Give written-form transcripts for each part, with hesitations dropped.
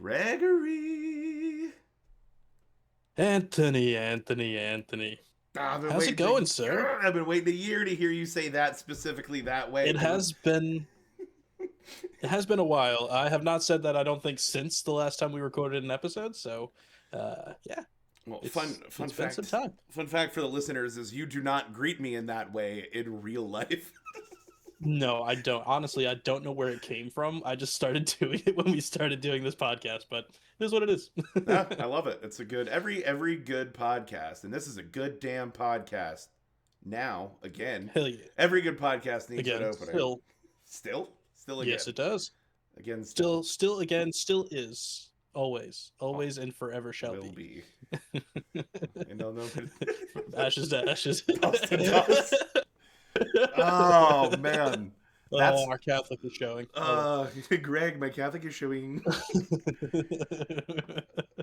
Gregory. Anthony. How's it going, sir? I've been waiting a year to hear you say that specifically that way It because has been it has been a while. I have not said that I don't think since the last time we recorded an episode, so yeah, well, fun it's fun been some fact. time. Fun fact for the listeners is you do not greet me in that way in real life. No, I don't. Honestly, I don't know where it came from. I just started doing it when we started doing this podcast, but it is what it is. Nah, I love it. It's a good every good podcast, and this is a good damn podcast. Now, again, Hell yeah. every good podcast needs an Again, opening. Still again. yes, it does. Again, still Still is. Always and forever shall will be. be. And no, no, Ashes to ashes. dust to dust. Oh man, that's Our Catholic is showing. Greg, my Catholic is showing.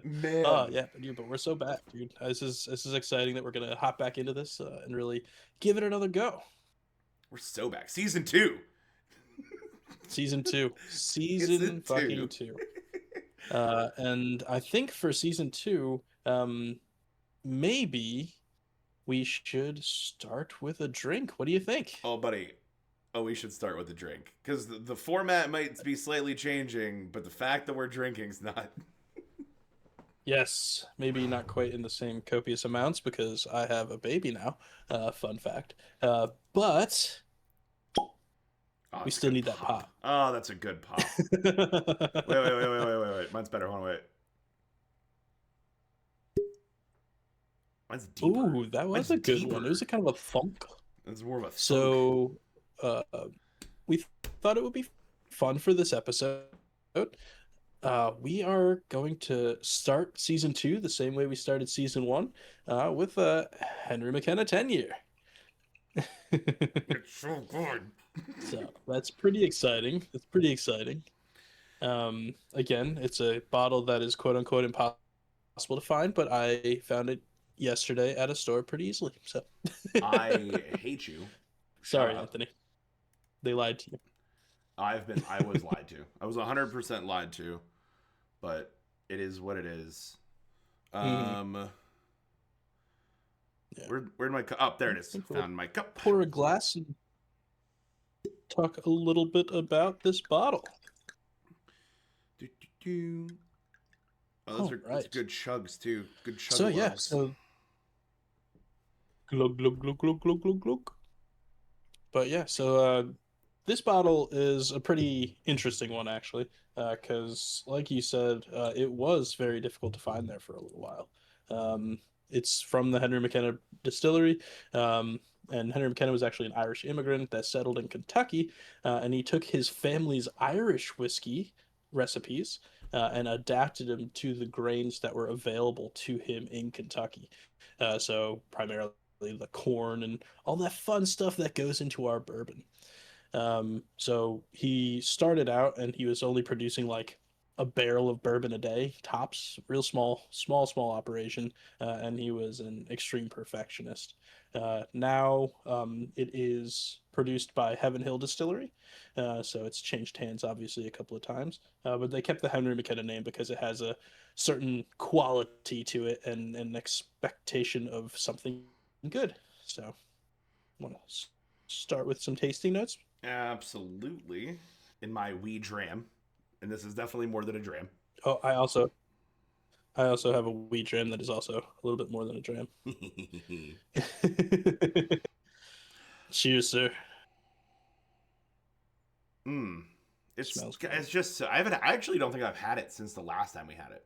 Man, Yeah, but we're so back, dude. This is exciting that we're gonna hop back into this and really give it another go. we're so back. Season 2. Season two, Season season fucking 2. two. And I think for season two, maybe we should start with a drink. What do you think? Oh, buddy. Oh, we should start with the drink because the format might be slightly changing, but the fact that we're drinking's not. Yes, maybe not quite in the same copious amounts because I have a baby now. Fun fact. But Oh, we it's a still good need that pop. Oh, that's a good pop. Wait. Mine's better. Hold on, wait. Mine's deeper. Ooh, that Mine's was a good one. deeper. It was a kind of a thunk. It's more of a thunk. So, uh, we thought it would be fun for this episode. We are going to start season two the same way we started season one, with Henry McKenna 10-year. It's so good. So that's pretty exciting. It's pretty exciting. Again, it's a bottle that is quote unquote impossible to find, but I found it yesterday at a store pretty easily. So I hate you. sorry, Shut up. Anthony. They lied to you. I was lied to. I was 100% lied to, but it is what it is. Yeah. Where'd my cup? Oh, there it is. Found my cup. Pour a glass and talk a little bit about this bottle. Do, do, do. Oh, those are right. good chugs too. Good chugs. So yeah, so glug glug glug glug glug glug glug. But yeah, so this bottle is a pretty interesting one actually, because like you said, it was very difficult to find there for a little while. It's from the Henry McKenna distillery, and Henry McKenna was actually an Irish immigrant that settled in Kentucky, and he took his family's Irish whiskey recipes and adapted them to the grains that were available to him in Kentucky. So primarily the corn and all that fun stuff that goes into our bourbon. So he started out and he was only producing like a barrel of bourbon a day, tops, real small operation, and he was an extreme perfectionist. Now it is produced by Heaven Hill Distillery, so it's changed hands obviously a couple of times, but they kept the Henry McKenna name because it has a certain quality to it and an expectation of something good. So, want to start with some tasting notes? Absolutely. In my wee dram, and this is definitely more than a dram. Oh, I also have a wheat dram that is also a little bit more than a dram. Cheers, sir. It's Good. it's just I haven't. I actually don't think I've had it since the last time we had it.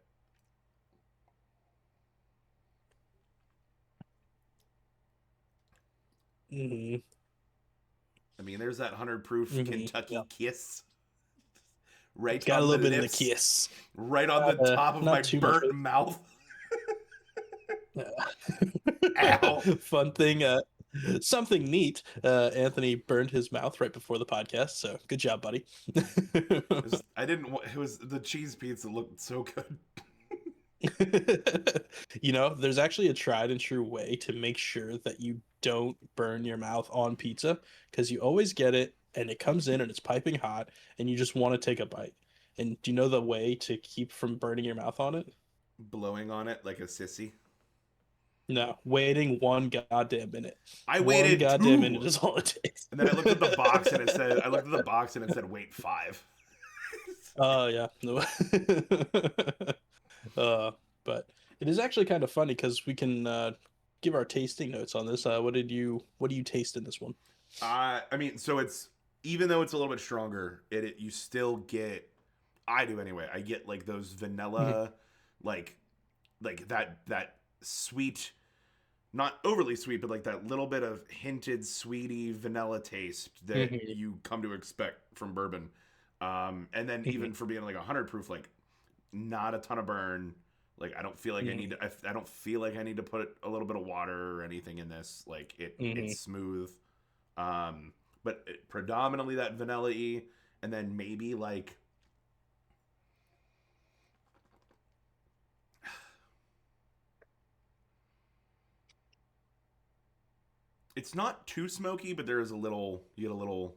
Mm-hmm. I mean, there's that 100 proof Kentucky kiss. Right it's got on a little the bit lips, of the kiss. right on the top of my burnt mouth. Ow. Fun thing, something neat. Anthony burned his mouth right before the podcast, so good job, buddy. I didn't. It was the cheese pizza looked so good. There's actually a tried and true way to make sure that you don't burn your mouth on pizza because you always get it and it comes in and it's piping hot and you just want to take a bite. And do you know the way to keep from burning your mouth on it? Blowing on it like a sissy. No, waiting 1 goddamn minute. I One waited goddamn minute 2, is all it takes. and then I looked at the box and it said, I looked at the box and it said, wait 5. Oh yeah. No. uh, but it is actually kind of funny because we can give our tasting notes on this. What do you taste in this one? I mean, so it's, even though it's a little bit stronger, you still get, I do anyway. I get like those Mhm, vanilla, like that sweet, not overly sweet, but like that little bit of hinted sweetie vanilla taste that mhm, you come to expect from bourbon. And then mhm, even for being like 100 proof, like not a ton of burn. Like I don't feel like I mhm, need to. I don't feel like I need to put a little bit of water or anything in this. Like mhm. it's smooth. Um, but predominantly that vanilla y, and then maybe like it's not too smoky, but there is a little, you get a little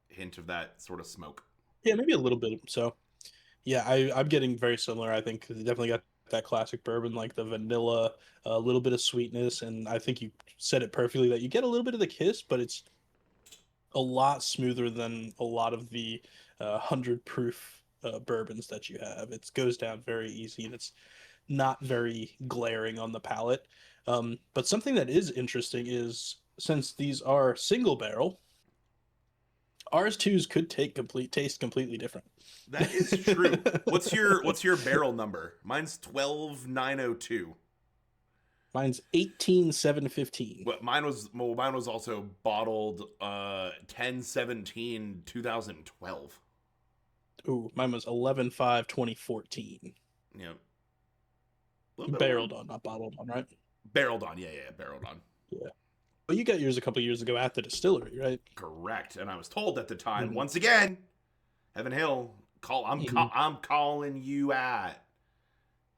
hint of that sort of smoke. Yeah, maybe a little bit. So yeah, I'm getting very similar. I think 'cause you definitely got that classic bourbon, like the vanilla, a little bit of sweetness, and I think you said it perfectly that you get a little bit of the kiss, but it's a lot smoother than a lot of the 100 proof bourbons that you have. It goes down very easy, and it's not very glaring on the palate. But something that is interesting is since these are single barrel, RS2s could take complete taste completely different. That is true. What's your barrel number? Mine's 12902. Mine's 18715. But mine was also bottled 10/17/2012. Ooh, mine was 11/5/2014. You know, a little bit older. Barreled on, not bottled on, right? Barreled on, yeah, yeah, barreled on. Yeah. Well, you got yours a couple years ago at the distillery, right? Correct. And I was told at the time, Mm-hmm. once again, Evan Hill, Mm-hmm. I'm calling you at.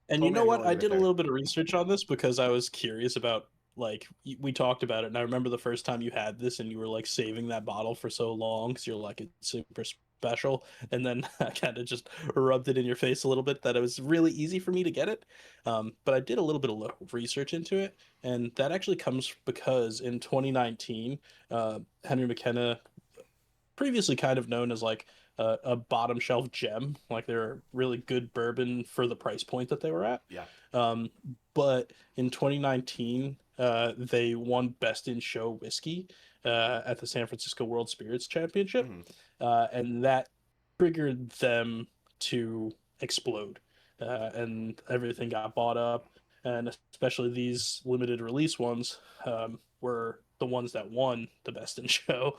And you Told me know I can what? only I leave it did a there. little bit of research on this because I was curious about like we talked about it, and I remember the first time you had this, and you were like saving that bottle for so long because you're like it's super special, and then I kind of just rubbed it in your face a little bit that it was really easy for me to get it. But I did a little bit of research into it, and that actually comes because in 2019, Henry McKenna, previously kind of known as like a bottom shelf gem. Like they're really good bourbon for the price point that they were at. Yeah. Um, but in 2019, they won Best in Show whiskey at the San Francisco World Spirits Championship, Hmm. and that triggered them to explode, and everything got bought up. And especially these limited release ones were the ones that won the Best in Show.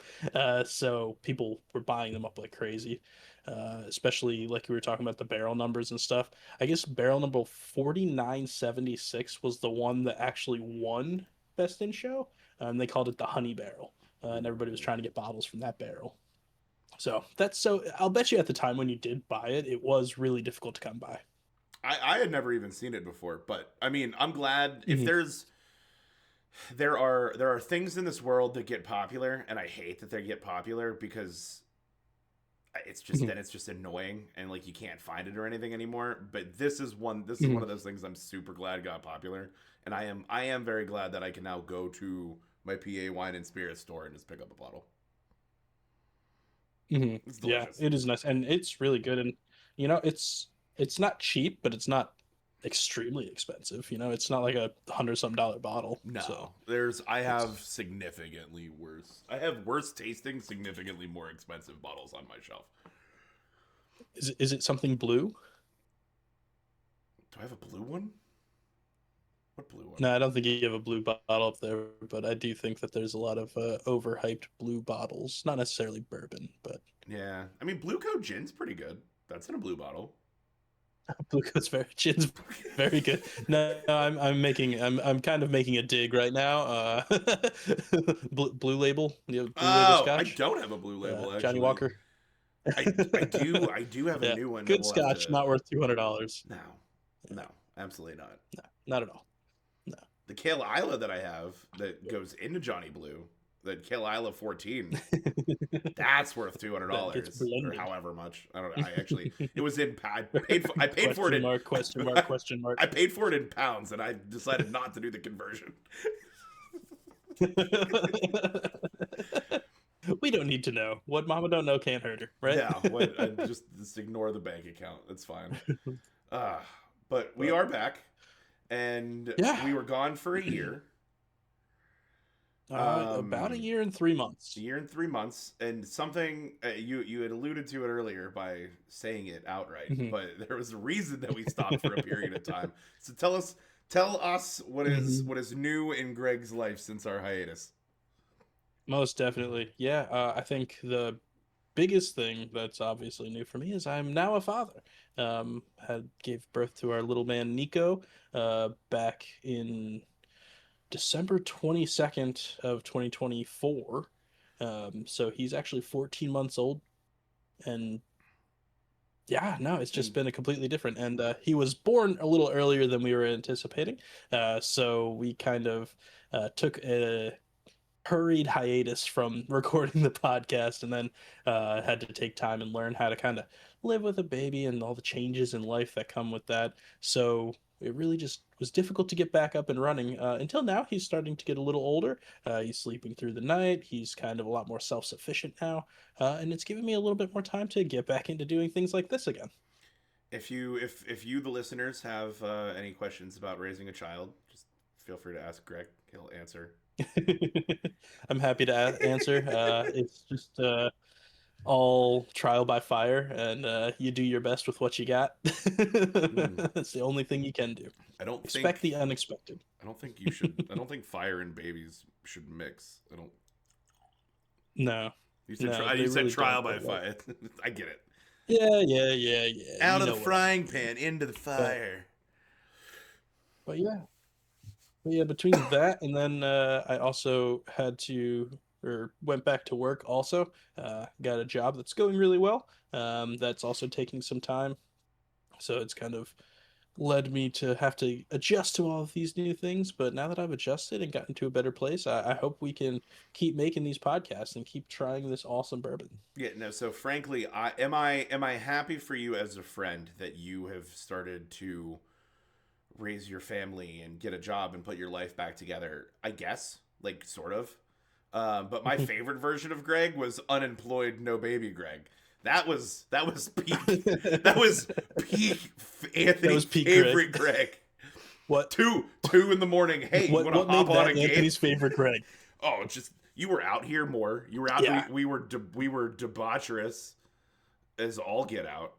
So people were buying them up like crazy, especially like we were talking about the barrel numbers and stuff. I guess barrel number 4976 was the one that actually won Best in Show. They called it the Honey Barrel, and everybody was trying to get bottles from that barrel. So that's so. I'll bet you at the time when you did buy it, it was really difficult to come by. I had never even seen it before, but I mean, I'm glad if Hmm. there are things in this world that get popular, and I hate that they get popular because Hmm. it's just annoying and like you can't find it or anything anymore. But this is one Hmm. of those things I'm super glad got popular, and I am very glad that I can now go to my PA wine and spirit store and just pick up a bottle. Hmm. It's Yeah, delicious. it is nice and it's really good. And it's not cheap, but it's not extremely expensive. It's not like $100 some dollar bottle. So No, I have it's significantly worse. I have worse tasting, significantly more expensive bottles on my shelf. is it something blue? Do I have a blue one? What blue one? No, I don't think you have a blue bottle up there, but I do think that there's a lot of overhyped blue bottles. Not necessarily bourbon, but Yeah, I mean, Blue Coat Gin's pretty good. That's in a blue bottle. blue coat's very gin's very good. No, I'm kind of making a dig right now. Blue Label, Blue Label Oh, I Scotch, don't have a blue label Johnny actually. Walker. I do have a Yeah, new one that good we'll have Scotch, to. not worth $200. No, Yeah, no, absolutely not. no, not at all. No. The Kale Isla that I have that goes into Johnny Blue. that Kalila 14. That's worth That gets $200 or blended. however much. I don't know. I actually it was in I paid for it Question in mark, question mark, question mark. I paid for it in pounds and I decided not to do the conversion. We don't need to know. What mama don't know can't hurt her, right? No, what I just ignore the bank account. That's fine. Uh but we But are back and yeah, we were gone for a year. about a Um year and 3 months. a year and 3 months, and something you had alluded to it earlier by saying it outright, Hmm. but there was a reason that we stopped for a period of time. So tell us Hmm. what is new in Greg's life since our hiatus. Most definitely. Yeah, I think the biggest thing that's obviously new for me is I'm now a father. Had gave birth to our little man Nico back in December 22nd of 2024. So he's actually 14 months old, and yeah, no, it's just And been a completely different. And he was born a little earlier than we were anticipating. So we kind of took a hurried hiatus from recording the podcast, and then had to take time and learn how to kind of live with a baby and all the changes in life that come with that. So it really just was difficult to get back up and running until now. He's starting to get a little older. He's sleeping through the night. He's kind of a lot more self-sufficient now, and it's given me a little bit more time to get back into doing things like this again. if you the listeners have any questions about raising a child, just feel free to ask Greg. He'll answer. I'm happy to answer. It's just all trial by fire, and you do your best with what you got. Hmm. That's the only thing you can do. I don't Expect think the unexpected. I don't think you should. I don't think fire and babies should mix. I don't. No, You said no, you they said really trial don't. by But like, fire. I get it. yeah. Out You of the know what I frying mean. pan into the But fire. but yeah, but yeah. Between that and then I also had to or went back to work. Also, got a job that's going really well. That's also taking some time. So it's kind of led me to have to adjust to all of these new things. But now that I've adjusted and gotten to a better place, I hope we can keep making these podcasts and keep trying this awesome bourbon. Yeah, no. So frankly, I am I happy for you as a friend that you have started to raise your family and get a job and put your life back together. I guess, like sort of. But my favorite version of Greg was unemployed, no baby Greg. That was peak. That was peak That Anthony was Pete Greg. favorite Greg. What Two in the morning. Hey, you want to what hop made on a that game? Anthony's favorite Greg? Oh, just you were out here more. You were out. Yeah, We were debaucherous as all get out.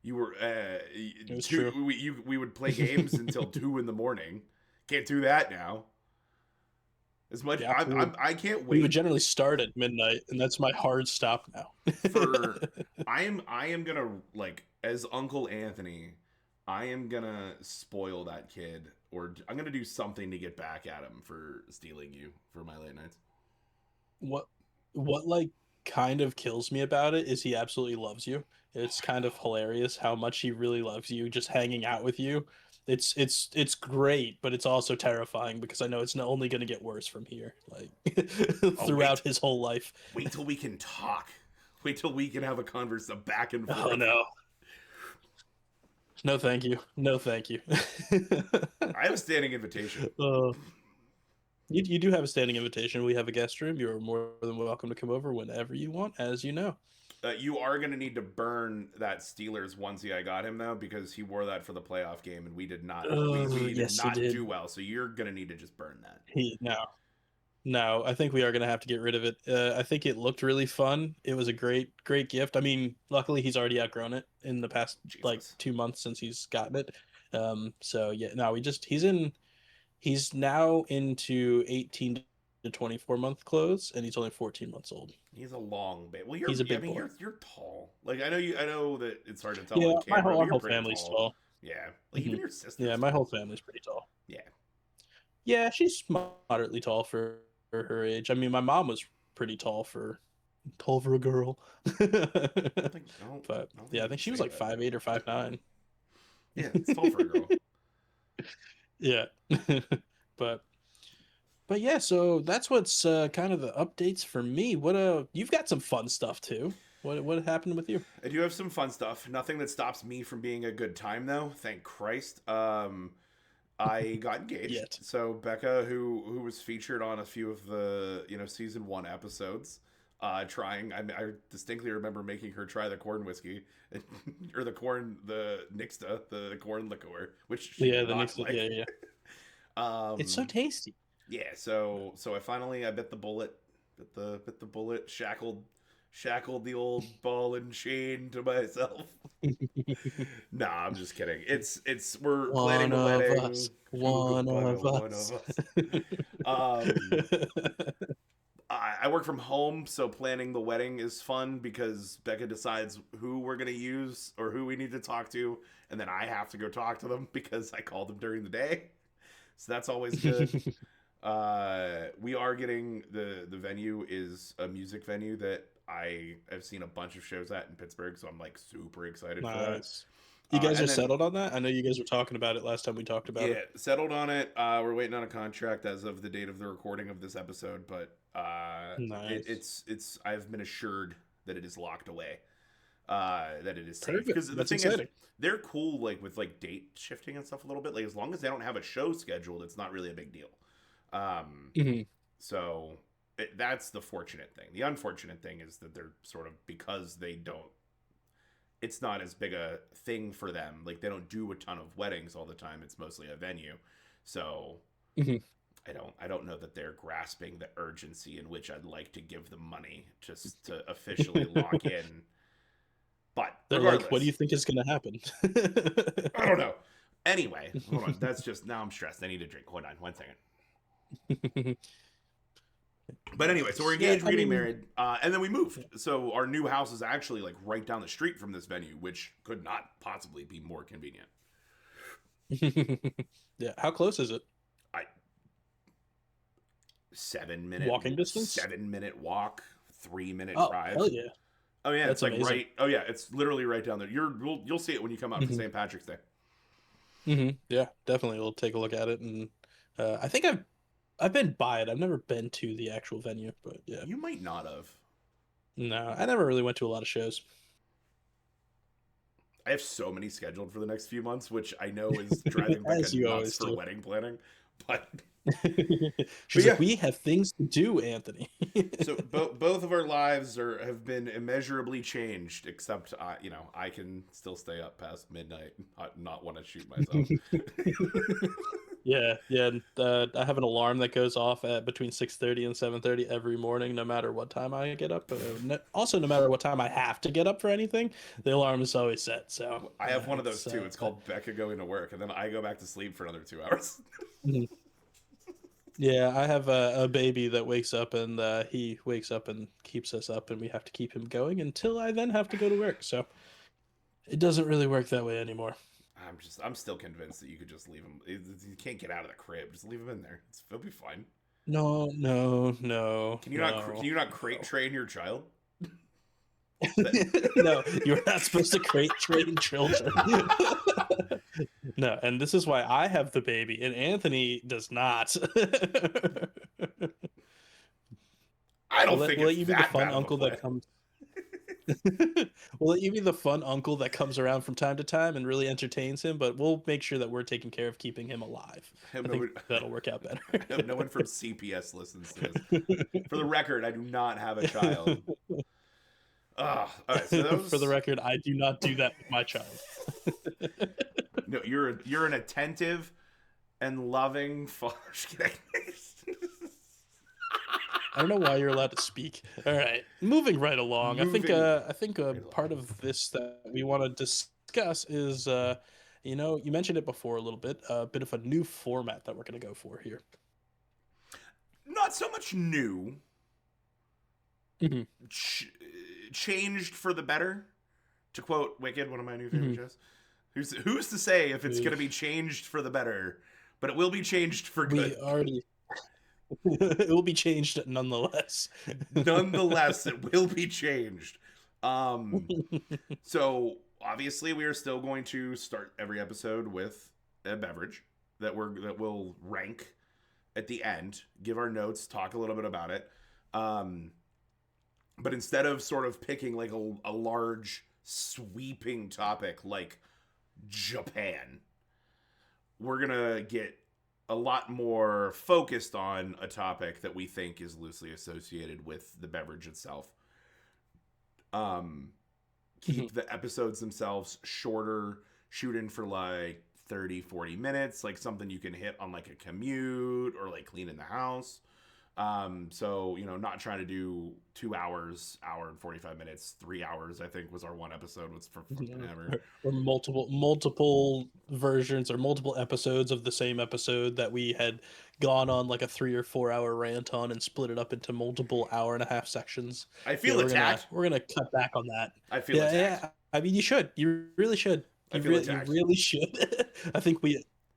You were it was true. two. We would play games until 2 in the morning. Can't do that now. As much Yeah, I can't we would wait generally start at midnight, and that's my hard stop now. for I am gonna like as Uncle Anthony. I am gonna spoil that kid, or I'm gonna do something to get back at him for stealing you for my late nights. what what like kind of kills me about it is he absolutely loves you. It's kind of hilarious how much he really loves you, just hanging out with you. It's great, but it's also terrifying because I know it's not only going to get worse from here, like Oh throughout his whole life. wait till we can talk. Wait till we can have a converse, a back and Oh forth. no. No, thank you. No, thank you. I have a standing invitation. uh, you do have a standing invitation. We have a guest room. You're more than welcome to come over whenever you want, as you know. You are going to need to burn that Steelers onesie I got him though, because he wore that for the playoff game and we did not Oh, we did yes, you not did. do well. So you're going to need to just burn that. No, no, I think we are going to have to get rid of it. I think it looked really fun. It was a great gift. I mean, luckily he's already outgrown it in the past like Jesus. 2 months since he's gotten it. So yeah, no, he's now into 18 to 24 month clothes, and he's only 14 months old. He's a long bit. Well, He's a I big mean boy. you're tall. Like I know that it's hard to tell Yeah, on camera, but our you're whole pretty family's tall. tall. Yeah. Like Hmm. even your Yeah, sister's my whole tall. family's pretty tall. Yeah. Yeah, she's moderately tall for her age. I mean, my mom was pretty tall for a girl. But I don't think yeah, I you think can she was say like 5'8" or that. 5'9". Yeah, it's tall for a girl. Yeah. But But yeah, so that's what's kind of the updates for me. What you've got some fun stuff too. What happened with you? I do have some fun stuff. Nothing that stops me from being a good time, though. Thank Christ. I got engaged. Yet. So Becca, who was featured on a few of the season one episodes, trying. I distinctly remember making her try the corn whiskey, or the nixta, the corn liqueur, which she Yeah, did the not next like. yeah, yeah. It's so Um, tasty. yeah. So I bit the bullet, bit the bullet, shackled the old ball and chain to myself. Nah, I'm just kidding. It's we're planning One the of us. wedding. One of One us. of us. Um, I work from home, so planning the wedding is fun because Becca decides who we're gonna use or who we need to talk to, and then I have to go talk to them because I called them during the day. So that's always good. We are getting the venue is a music venue that I have seen a bunch of shows at in Pittsburgh, so I'm like super excited for that. Nice. You guys are And then settled on that? I know you guse were talking about it last time we talked about yeah, it. settled on it. We're waiting on a contract as of the date of the recording of this episode, but Nice. it's I've been assured that it is locked away. That it is safe Perfect. because the That's thing is exciting. they're cool like with like date shifting and stuff a little bit. Like as long as they don't have a show scheduled, it's not really a big deal. Um, Hmm. so that's the fortunate thing. The unfortunate thing is that they're sort of because they don't. It's not as big a thing for them. Like they don't do a ton of weddings all the time. It's mostly a venue. So Hmm. I don't know that they're grasping the urgency in which I'd like to give them money just to officially lock in. But They're like, what do you regardless, think is going to happen? I don't know. Anyway, hold on. That's just now I'm stressed. I need a drink. Hold on, 1 second. But anyway, so we're Nice. Yeah, engaged, we're I getting mean, married, and then we moved. So our new house is actually like right down the street from this venue, which could not possibly be more convenient. yeah. How close is it? I 7 minute Walking distance? 7 minute walk, 3 minute Oh, hell drive. yeah. Oh yeah, it's That's like amazing. right. Oh yeah, it's literally right down there. You'll see it when you come out for Hmm. St. Patrick's Day. Yeah, definitely. We'll take a look at it, and I think I've been by it. I've never been to the actual venue, but yeah. You might not have. No, I never really went to a lot of shows. I have so many scheduled for the next few months, which I know is driving Becca As you nuts always for do. wedding planning. But She's yeah, like, we have things to do, Anthony. so both of our lives have been immeasurably changed, except I can still stay up past midnight and not want to shoot myself. Yeah, yeah. And, I have an alarm that goes off at between 6:30 and 7:30 every morning, no matter what time I get up. Also, no matter what time I have to get up for anything, the alarm is always set. So I have one of those it's too. It's called Becca going to work, and then I go back to sleep for another 2 hours. mhm. Yeah, I have a baby that wakes up and he wakes up and keeps us up, and we have to keep him going until I then have to go to work. So it doesn't really work that way anymore. I'm still convinced that you could just leave him. You can't get out of the crib. Just leave him in there. It'll be fine. No, no, no, Can no, you not crate no. train your child? That, No, you're not supposed to crate train children. No, and this is why I have the baby and Anthony does not. I We'll don't let, think we'll let it's you be the that fun bad of a uncle plan. that comes. We'll let you be the fun uncle that comes around from time to time and really entertains him, but we'll make sure that we're taking care of keeping him alive. I hope I no think one, that'll work out better. I hope no one from CPS listens to this. For the record, I do not have a child. All right. So that For the was record, I do not do that with my child. no. You're an attentive and loving father. I don't know why you're allowed to speak. All right, moving right along. Moving I think right part along. of this that we want to discuss is, you mentioned it before a little bit, a bit of a new format that we're going to go for here. Not so much new. Hmm. Ch- Changed for the better. To quote Wicked, one of my new favorite Hmm. shows. Who's to say if it's going to be We've changed for the better? But it will be changed for we good. already it will be changed nonetheless. Nonetheless, it will be changed. Um, so obviously, we are still going to start every episode with a beverage that we'll rank at the end, give our notes, talk a little bit about it. Um, but instead of sort of picking like a large sweeping topic like Japan, we're gonna get a lot more focused on a topic that we think is loosely associated with the beverage itself. Um, Mhm. Keep the episodes themselves shorter, shoot in for like 30, 40 minutes, like something you can hit on like a commute or like cleaning the house. So not trying to do 2 hours, hour and 45 minutes, 3 hours. I think was our one episode. Was for fucking Yeah. ever. Or multiple versions or multiple episodes of the same episode that we had gone on like a 3 or 4 hour rant on and split it up into multiple hour-and-a-half sections. I Yeah, feel attacked. we're gonna cut back on that. I feel Yeah, attacked. yeah. I mean, you should. You really should. I feel You attacked. really should. I think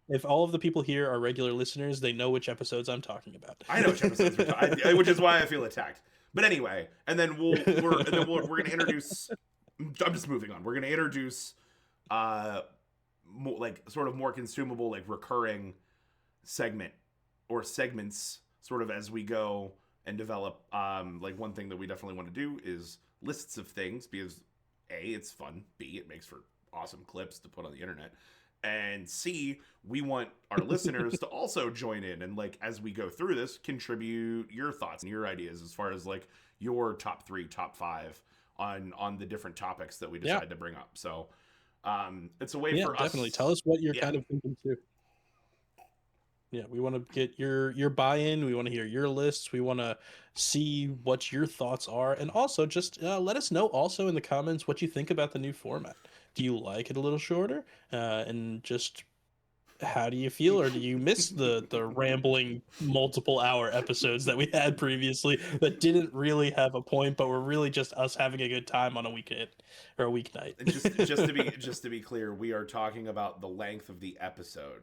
if all of the people here are regular listeners, they know which episodes I'm talking about. I know which episodes we're talking, which is why I feel attacked. But anyway, and then we're gonna introduce. I'm just moving on. We're gonna introduce, like sort of more consumable, like recurring segment or segments, sort of as we go and develop. Like one thing that we definitely want to do is lists of things because A, it's fun. B, it makes for awesome clips to put on the internet. And C, we want our listeners to also join in and like as we go through this, contribute your thoughts and your ideas as far as like your top 3, top 5 on the different topics that we Yeah, decide to bring up. So it's a way yeah, for definitely. us. Tell us what you're Yeah, kind of thinking too. Yeah, we want to get your buy-in. We want to hear your lists. We want to see what your thoughts are, and also just let us know also in the comments what you think about the new format. Do you like it a little shorter? And just how do you feel, or do you miss the rambling multiple hour episodes that we had previously that didn't really have a point, but were really just us having a good time on a weekend or a weeknight? and just to be clear, we are talking about the length of the episode.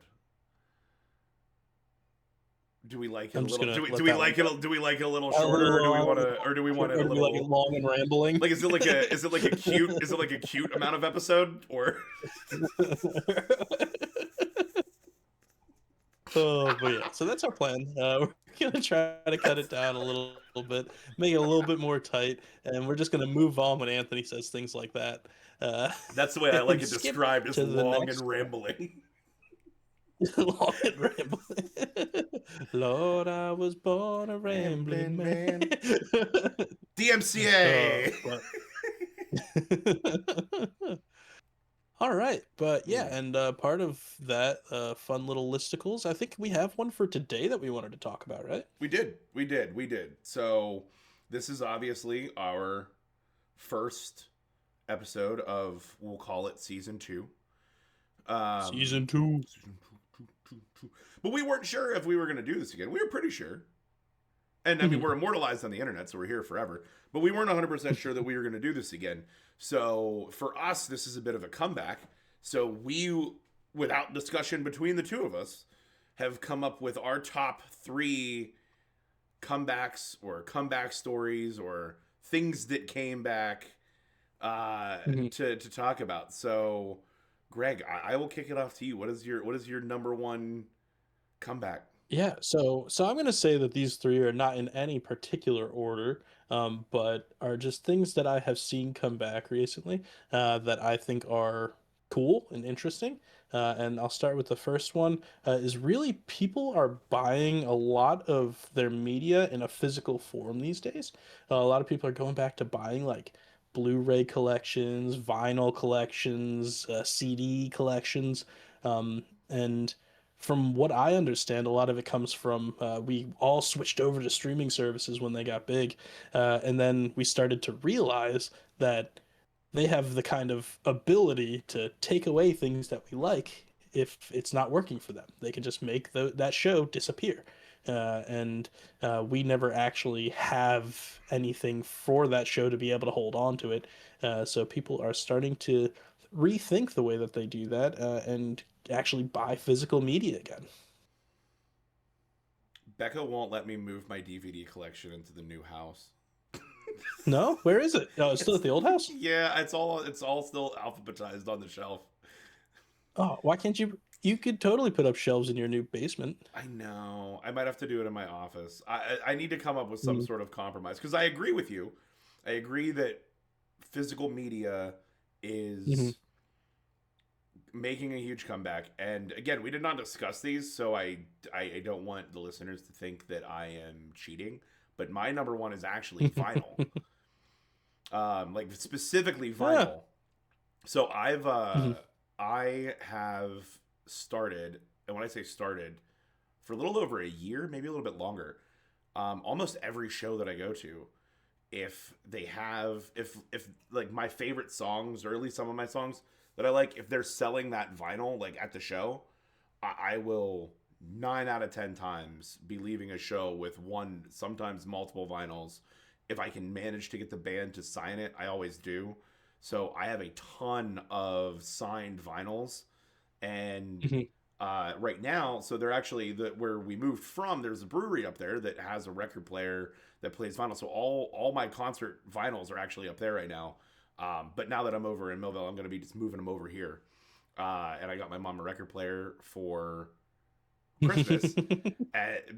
Do we like it a I'm just little? gonna Do let we that one like go. it? Do we like it a little A shorter, or do we little, want to, or do we want it or a do we like it little? long and rambling? Like, is it like a cute? Is it like a cute amount of episode, or Oh, but yeah, so that's our plan. We're gonna try to cut it down a little bit, make it a little bit more tight, and we're just gonna move on when Anthony says things like that, uh, that's the way I like and it skip described as to the long and next rambling. long and rambling. Lord, I was born a rambling Rambling man. man. Oh, DMCA. but all right, but yeah, Mm. and part of that fun little listicles, I think we have one for today that we wanted to talk about, right? We did. So this is obviously our first episode of, we'll call it season 2. Season 2. Season two. But we weren't sure if we were going to do this again. We were pretty sure. And I mean, Mhm. we're immortalized on the internet, so we're here forever. But we weren't 100% sure that we were going to do this again. So for us, this is a bit of a comeback. So we, without discussion between the two of us, have come up with our top 3 comebacks or comeback stories or things that came back Mhm. to talk about. So, Greg, I will kick it off to you. What is your number one comeback? Yeah, so I'm gonna say that these three are not in any particular order, but are just things that I have seen come back recently that I think are cool and interesting. And I'll start with the first one. Is really people are buying a lot of their media in a physical form these days. A lot of people are going back to buying like Blu-ray collections, vinyl collections, CD collections, and from what I understand, a lot of it comes from we all switched over to streaming services when they got big, and then we started to realize that they have the kind of ability to take away things that we like if it's not working for them. They can just make that show disappear. And we never actually have anything for that show to be able to hold on to it. So people are starting to rethink the way that they do that and actually buy physical media again. Becca won't let me move my DVD collection into the new house. No, where is it? Oh, it's still It's at the old house. yeah, it's all still alphabetized on the shelf. Oh, why can't you? You could totally put up shelves in your new basement. I know. I might have to do it in my office. I need to come up with some Mm-hmm. sort of compromise because I agree with you. I agree that physical media Mm-hmm. is making a huge comeback. And again, we did not discuss these, so I don't want the listeners to think that I am cheating. But my number one is actually vinyl, like specifically Yeah. vinyl. So Mm-hmm. I have started, and when I say started, for a little over a year, maybe a little bit longer. Almost every show that I go to, if they have, if like my favorite songs, or at least some of my songs that I like, if they're selling that vinyl like at the show, I will 9 out of 10 times be leaving a show with one, sometimes multiple vinyls. If I can manage to get the band to sign it, I always do. So I have a ton of signed vinyls, and Mm-hmm. right now, so they're actually where we moved from. There's a brewery up there that has a record player that plays vinyl. So all my concert vinyls are actually up there right now. But now that I'm over in Millville, I'm going to be just moving them over here. And I got my mom a record player for Christmas,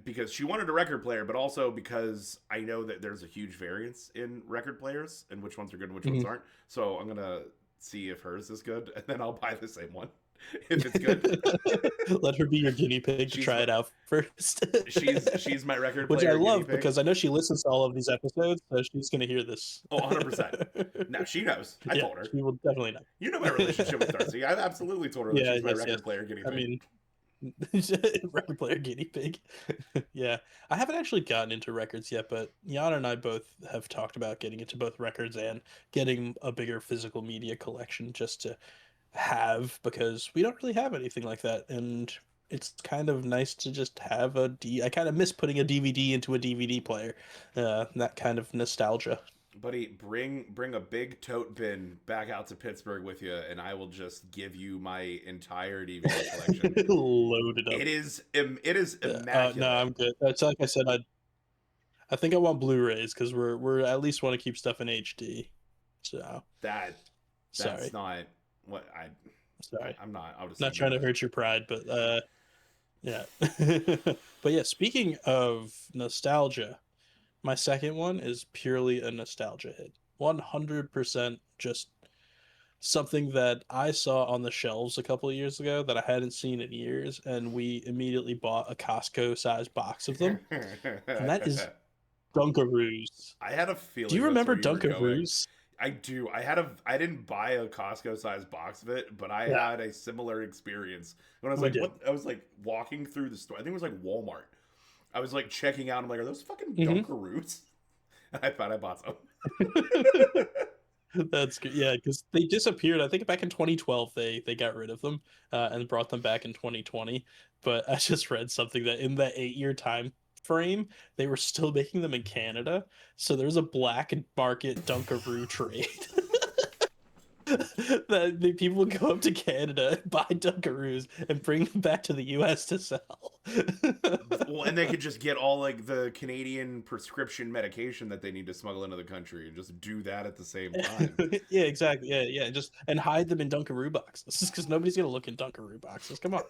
because she wanted a record player, but also because I know that there's a huge variance in record players and which ones are good and which ones Mhm. aren't. So I'm gonna see if hers is good, and then I'll buy the same one if it's good. Let her be your guinea pig to she's try my it out first. she's my record Which I player guinea love pig. because I know she listens to all of these episodes, so she's gonna hear this. Oh, 100%. Now she knows. I Yeah, told her. she will definitely You know my relationship with know. Darcy. I've absolutely told her that Yeah, she's my yes, yes. record player guinea I pig. mean, record player guinea pig. Yeah, I haven't actually gotten into records yet, but Jan and I both have talked about getting into both records and getting a bigger physical media collection just to have because we don't really have anything like that, and it's kind of nice to just have a D. I kind of miss putting a DVD into a DVD player, that kind of nostalgia. Buddy, bring a big tote bin back out to Pittsburgh with you, and I will just give you my entire DVD collection. Loaded up. It is No, immaculate. I'm good. That's like I said. I think I want Blu-rays because we're at least want to keep stuff in HD. So That that's sorry, not what sorry. I'm not. I'll just Not ignore trying to that. hurt your pride, but yeah. But yeah, speaking of nostalgia, my second one is purely a nostalgia hit. 100% just something that I saw on the shelves a couple of years ago that I hadn't seen in years, and we immediately bought a Costco sized box of them, and that is Dunkaroos. I had a Do feeling you that's remember where you were going. Dunkaroos? I do. I didn't buy a Costco sized box of it, but I Yeah, had a similar experience when I was we like, did. what? I was like walking through the store. I think it was like Walmart. I was like checking out. I'm like, are those fucking Hmm. Dunkaroos? And I thought I bought some. That's good. Yeah, because they disappeared. I think back in 2012 they got rid of them and brought them back in 2020. But I just read something that in that 8 year time frame, they were still making them in Canada. So there's a black market Dunkaroo trade. That the people would go up to Canada and buy Dunkaroos and bring them back to the US to sell. Well, and they could just get all like the Canadian prescription medication that they need to smuggle into the country and just do that at the same time. Yeah, exactly. Yeah, yeah. Just and hide them in Dunkaroo boxes because nobody's gonna look in Dunkaroo boxes. Come on.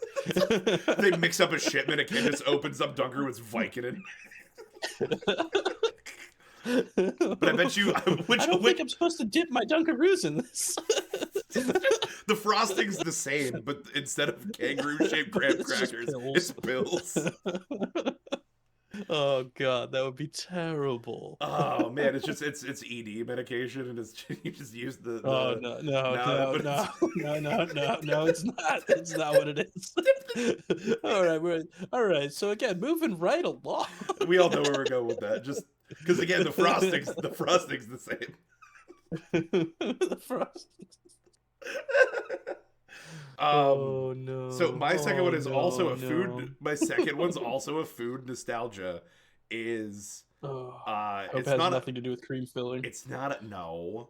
They mix up a shipment. A kid just opens up Dunkaroo with Vicodin. But I bet you, I don't think I'm supposed to dip my Dunkaroos in this. the frosting's the same, but instead of kangaroo shaped But graham it's just crackers, it's pills. pills. Oh god, that would be terrible. Oh man, it's ED medication, and it's you just use Oh the no, no, no, no, but it's no, no, no, no, no, it's not. It's not what it is. All right, all right. So again, moving right along. we all know where we're going with that. Just because again, the frosting's the same. The frost. Um, Oh so no. my second Oh one is also no, a no. food. My second one's also a food nostalgia. Is Oh, hope it it's has not a, nothing to do with cream filling. it's not a, no.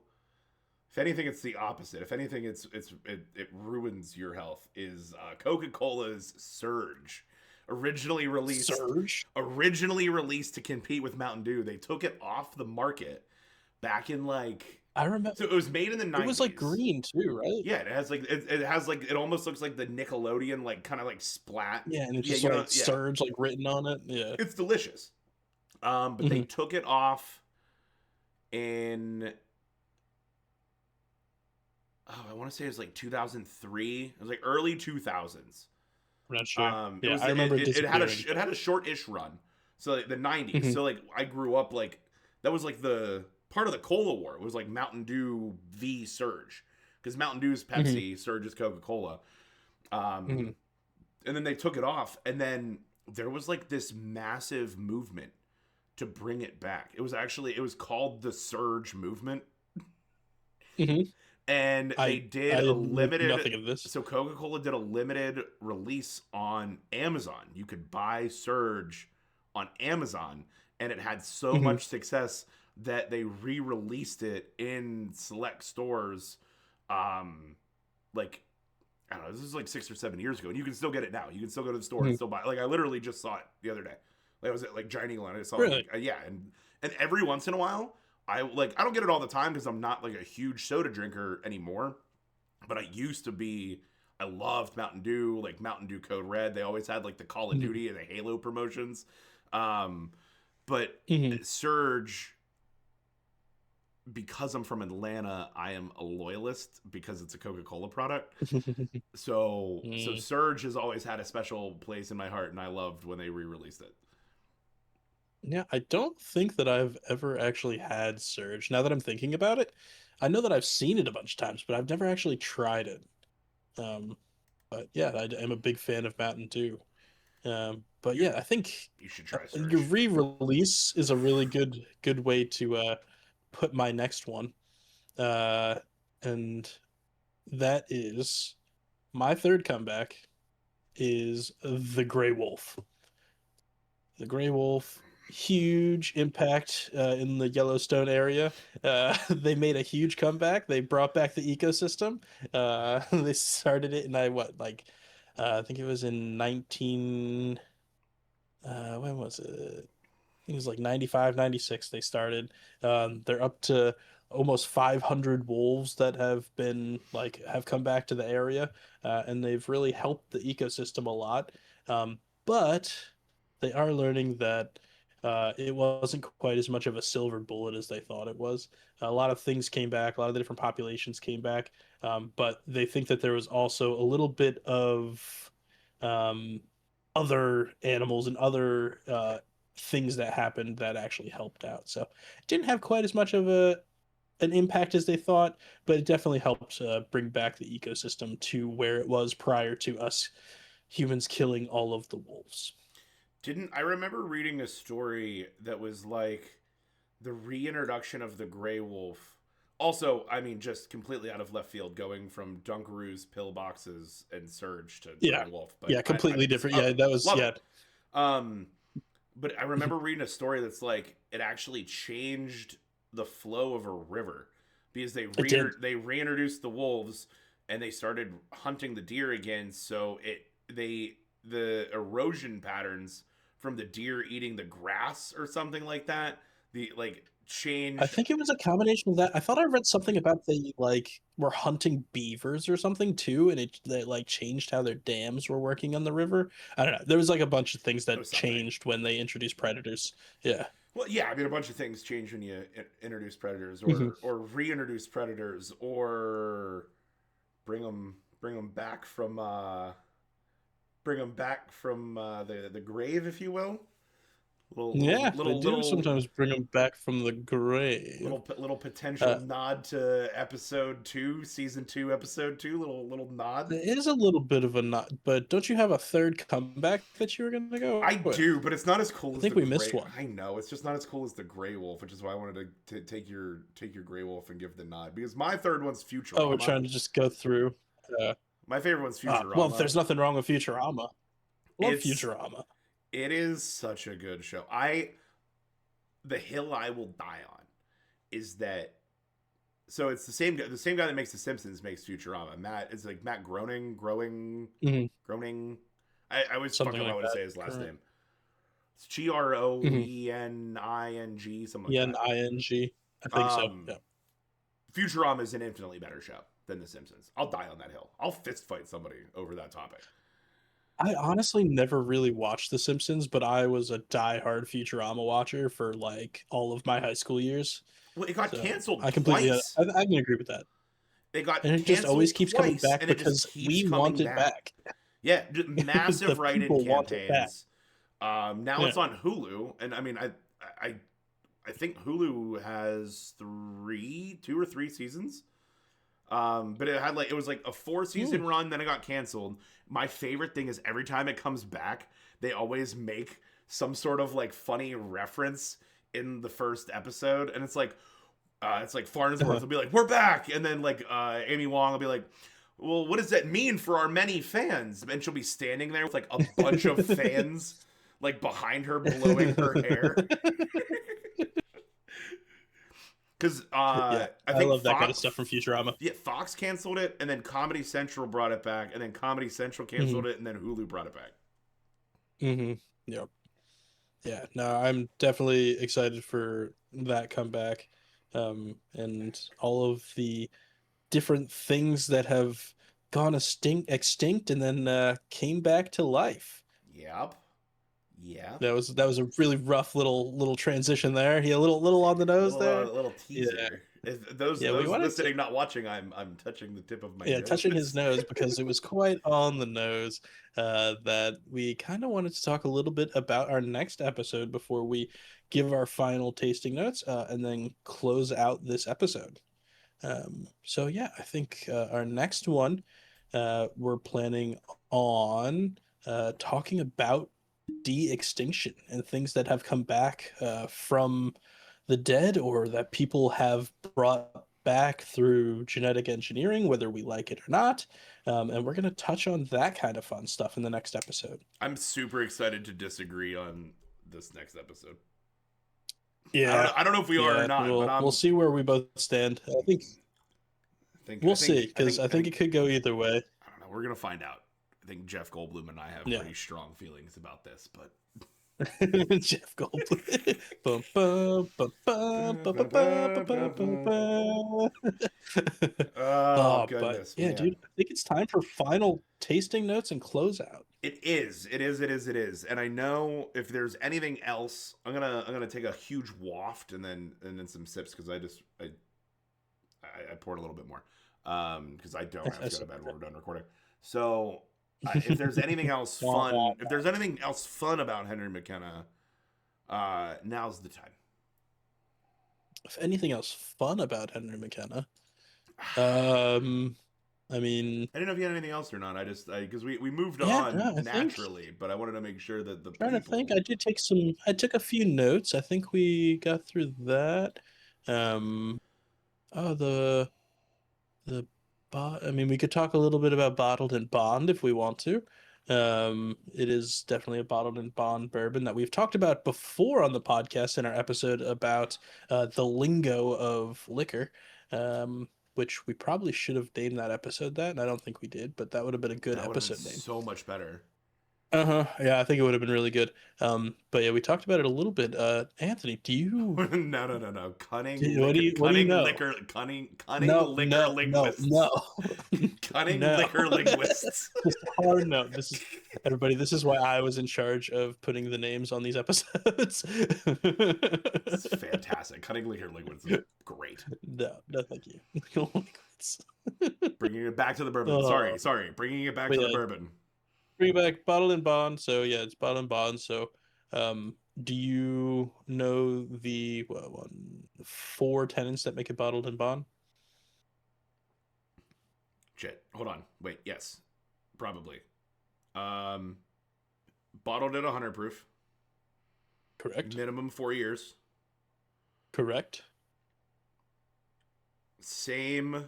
If anything, it's the opposite. If anything, it ruins your health. Is Coca Cola's Surge, originally released Surge? originally released to compete with Mountain Dew. They took it off the market back in like I remember So it was made in the it was like 90s. green too, right? Yeah, it has like it almost looks like the Nickelodeon like kind of like splat. Yeah, and it's Yeah, just you know, like yeah, Surge like written on it. Yeah. it's delicious. But they Hmm. took it off in I want to say it was like 2003. It was like early 2000s. I'm not sure. It Yeah, was I remember it it had disappearing. it had a short-ish run. So like the 90s. Hmm. So like I grew up like that was like the part of the Cola War. It was like Mountain Dew v Surge because Mountain Dew is Hmm. Pepsi, Surge is Coca-Cola. Um, Hmm. and then they took it off, and then there was like this massive movement to bring it back. It was called the Surge movement, Hmm. and they I did a knew limited. nothing of this. So Coca Cola did a limited release on Amazon. You could buy Surge on Amazon, and it had so Hmm. much success that they re-released it in select stores. Um, like I don't know, this is like 6 or 7 years ago, and you can still get it now. You can still go to the store and Hmm. still buy. Like I literally just saw it the other day. Like I was at like Giant Eagle and I saw it. Really? Like yeah, and every once in a while, I don't get it all the time because I'm not like a huge soda drinker anymore. But I used to be. I loved Mountain Dew, like Mountain Dew Code Red. They always had like the Call of Hmm. Duty and the Halo promotions. Um, but Hmm. Surge, because I'm from Atlanta, I am a loyalist because it's a Coca Cola product. So Mm. Surge has always had a special place in my heart, and I loved when they re-released it. Yeah, I don't think that I've ever actually had Surge. Now that I'm thinking about it, I know that I've seen it a bunch of times, but I've never actually tried it. Um, but yeah, am a big fan of Mountain Dew. But You yeah, I think you should try your Surge. re-release is a really good way to put my next one. Uh, and that is my third comeback is the Gray Wolf. The Gray Wolf, huge impact in the Yellowstone area. They made a huge comeback. They brought back the ecosystem. They started it in I think it was in 19 when was it? It was like 95, 96. They started. They're up to almost 500 wolves that have come back to the area, and they've really helped the ecosystem a lot. But they are learning that it wasn't quite as much of a silver bullet as they thought it was. A lot of things came back, a lot of the different populations came back, but they think that there was also a little bit of um, other animals and other things that happened that actually helped out. So it didn't have quite as much of a an impact as they thought, but it definitely helped bring back the ecosystem to where it was prior to us humans killing all of the wolves. Didn't I remember reading a story that was like the reintroduction of the gray wolf. Also, I mean, just completely out of left field, going from Dunkaroos, pillboxes, and Surge to Yeah, Gray Wolf. But yeah, completely different. Yeah, that was love it. yeah. Um, but I remember reading a story that's like it actually changed the flow of a river because It did. they reintroduced the wolves and they started hunting the deer again. So the erosion patterns from the deer eating the grass or something like that the like I changed. think it was a combination of that. I thought I read something about they were hunting beavers or something too, and they like changed how their dams were working on the river. I don't know. There was like a bunch of things It that was something. changed when they introduced predators. Yeah. Well, yeah, I mean, a bunch of things change when you introduce predators Hmm. or reintroduce predators or bring them back from the grave, if you will. Yeah, they do sometimes bring them back from the grave. Little potential Uh, nod to episode 2, season 2, episode 2. Little nod. it is a little bit of a not, but don't you have a third comeback that you were gonna go I with? do, but it's not as cool I as the think we missed gray. one. I know it's just not as cool as the Gray Wolf, which is why I wanted to take your Gray Wolf and give the nod because my third one's Oh, we're Futurama. trying to just go through. Uh, My favorite one's well, Futurama. there's nothing wrong with Futurama. Love It's Futurama. it is such a good show. I the hill I will die on is that so it's the same guy that makes The Simpsons makes Futurama. Matt it's like Matt Hmm. Groening. I always fuck Something up how like to that. say his last Correct. name. It's Groening, Hmm. something like Yeah, that. an ing. I think so. Um, Yeah. Futurama is an infinitely better show than The Simpsons. I'll die on that hill. I'll fist fight somebody over that topic. I honestly never really watched The Simpsons, but I was a diehard Futurama watcher for like all of my high school years. Well, it got So canceled I completely, twice. I can agree with that. It got And it just always canceled keeps coming twice, back and it just because keeps we want coming it back. back. Yeah, massive The write-in people want it back. campaigns. Now Yeah. it's on Hulu, and I mean, I, I think Hulu has two or three seasons. But it was like a 4-season Ooh. run, then it got canceled. My favorite thing is every time it comes back, they always make some sort of like funny reference in the first episode, and it's like Farnsworth will be like, "We're back," and then like Amy Wong will be like, "Well, what does that mean for our many fans?" And she'll be standing there with like a bunch of fans like behind her blowing her hair. Because Yeah, I I think love that kind of stuff from Futurama. Fox canceled it, and then Comedy Central brought it back, and then Comedy Central Hmm. canceled it, and then Hulu brought it back. Hmm. Yep. Yeah. No, I'm definitely excited for that comeback, and all of the different things that have gone extinct and then came back to life. Yep. Yep. That was a really rough little transition there. Yeah, a little on the nose there. Little Yeah, teaser. If those yeah. We wanted to, listening not watching, I'm touching the tip of my yeah, touching his nose. nose because it was quite on the nose. That we kind of wanted to talk a little bit about our next episode before we give our final tasting notes, and then close out this episode. So yeah, I think our next one, we're planning on talking about de-extinction and things that have come back from the dead or that people have brought back through genetic engineering, whether we like it or not. And we're going to touch on that kind of fun stuff in the next episode. I'm super excited to disagree on this next episode. Yeah, I don't know if we are or yeah, not, but we'll see where we both stand. I think we'll see because I think it could go either way. I don't know. We're gonna find out. I think Jeff Goldblum and I have Yeah. pretty strong feelings about this, but Jeff Goldblum. Bum, bum, bum, bum, bum, bum, bum, bum, bum, bum. oh But goodness, yeah, dude, man. I think it's time for final tasting notes and closeout. It is. It is. It is. It is. And I know if there's anything else, I'm gonna take a huge waft and then some sips because I poured a little bit more because I don't have to go to bed when we're done recording. So if there's anything else fun, if there's anything else fun about Henry McKenna, now's the time. If anything else fun about Henry McKenna, I mean, I didn't know if you had anything else or not. Because we moved yeah, on no, I think. naturally, but I wanted to make sure that the Trying to think, people. I took a few notes. I think we got through that. Um, oh, the I mean, we could talk a little bit about bottled and bond if we want to. It is definitely a bottled and bond bourbon that we've talked about before on the podcast in our episode about the lingo of liquor. Which we probably should have named that episode that, and I don't think we did, but that would have been a good That would have been episode name. so much better. Uh-huh. Yeah, I think it would have been really good. But yeah, we talked about it a little bit. Anthony, do you No. what do you know? Cunning No, liquor no, no, linguists. no. Cunning No. liquor linguists. Just a hard no. This is everybody, this is why I was in charge of putting the names on these episodes. It's fantastic. Cunning liquor linguists is great. No, no, thank you. Bringing it back to the bourbon. Oh, Sorry. Bringing it back but to the yeah, bourbon. bring back bottled and bond. So yeah, it's bottled and bond. So, do you know the four tenants that make it bottled and bond? Shit. Hold on. Wait. Yes. Probably. Um, Bottled at 100 proof. Correct. Minimum 4 years. Correct. Same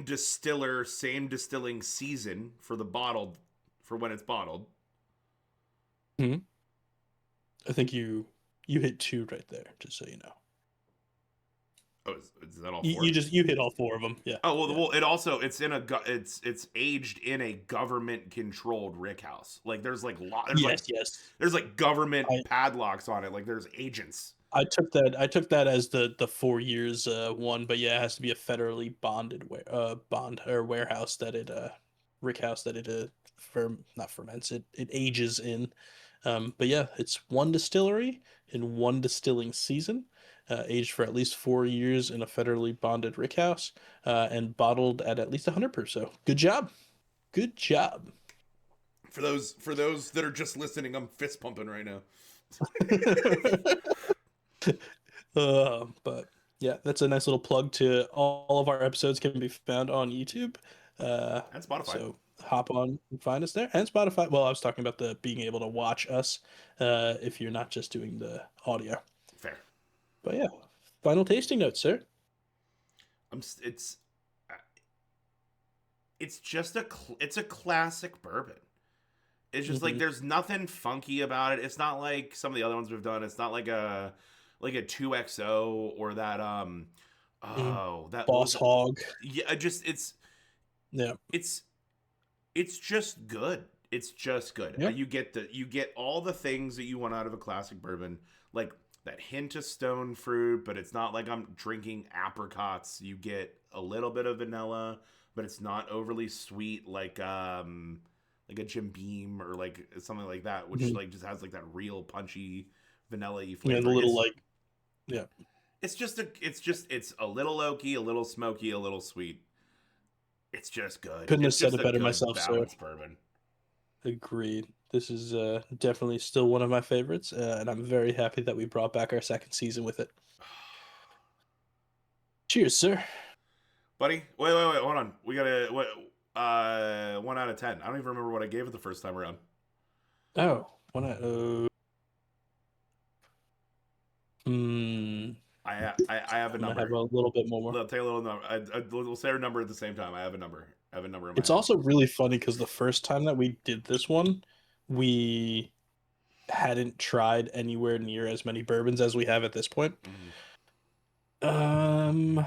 distiller, same distilling season for the bottled for when it's bottled. Hmm. I think you hit two right there, just so you know. Oh, is that all four? You hit all four of them. Yeah. Oh well, Yeah. well it also it's aged in a government controlled rick house. Like there's like Yes. there's like government I padlocks on it. Like there's agents. I took that as the 4 years one, but yeah, it has to be a federally bonded bond or warehouse that it rick house that it not ferments it ages in. But yeah, it's one distillery in one distilling season, aged for at least 4 years in a federally bonded rick house, and bottled at least 100 proof. So good job, good job. For those that are just listening, I'm fist pumping right now. But yeah, that's a nice little plug to all of our episodes can be found on YouTube. Uh, And Spotify. so hop on and find us there and Spotify. Well, I was talking about the being able to watch us if you're not just doing the audio. Fair. But yeah, final tasting notes, sir. I'm. It's just it's a classic bourbon. It's just like Hmm. there's nothing funky about it. It's not like some of the other ones we've done. It's not like a 2XO or that Mm. oh that what Boss was it? Hog. Yeah, just Yeah. it's it's just good. It's just good. Yeah. You get all the things that you want out of a classic bourbon, like that hint of stone fruit, but it's not like I'm drinking apricots. You get a little bit of vanilla, but it's not overly sweet like a Jim Beam or like something like that, which Mhm. like just has like that real punchy vanilla-y Yeah, the flavor. little like yeah. It's a little oaky, a little smoky, a little sweet. It's just good. Couldn't have It's said just it a better good myself, sir. balanced bourbon. Agreed. This is definitely still one of my favorites, and I'm very happy that we brought back our second season with it. Cheers, sir. Buddy, wait, hold on. We gotta what 1 out of 10. I don't even remember what I gave it the first time around. Oh, when hmm, I have a I'm gonna have number. a little bit more. I'll take a little number. We'll say our number at the same time. I have a number. I have a number in my It's head. also really funny because the first time that we did this one, we hadn't tried anywhere near as many bourbons as we have at this point. Mm-hmm. Um,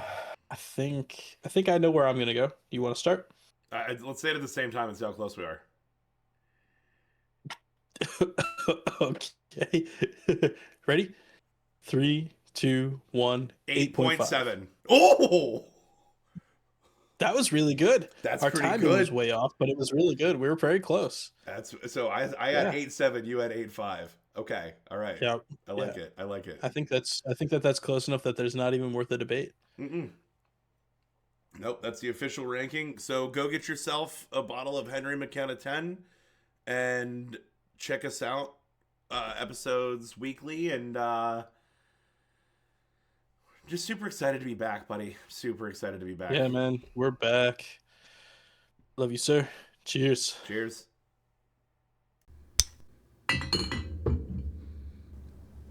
I think I know where I'm gonna go. You want to start? Let's say it at the same time and see how close we are. Okay. Ready? Three, two, one, Eight 8.5. 7. Oh, That was really good. that's Our pretty timing was good. way off, but it was really good. We were very close. That's so. I had Yeah. 8 7. You had 8 5. Okay. All right. Yeah. I Yeah. like it. I like it. I think that that's close enough that there's not even worth a debate. Mm-mm. Nope, that's the official ranking. So go get yourself a bottle of Henry McKenna 10 and check us out episodes weekly and just super excited to be back, buddy. Super excited to be back. Yeah, man. We're back. Love you, sir. Cheers. Cheers.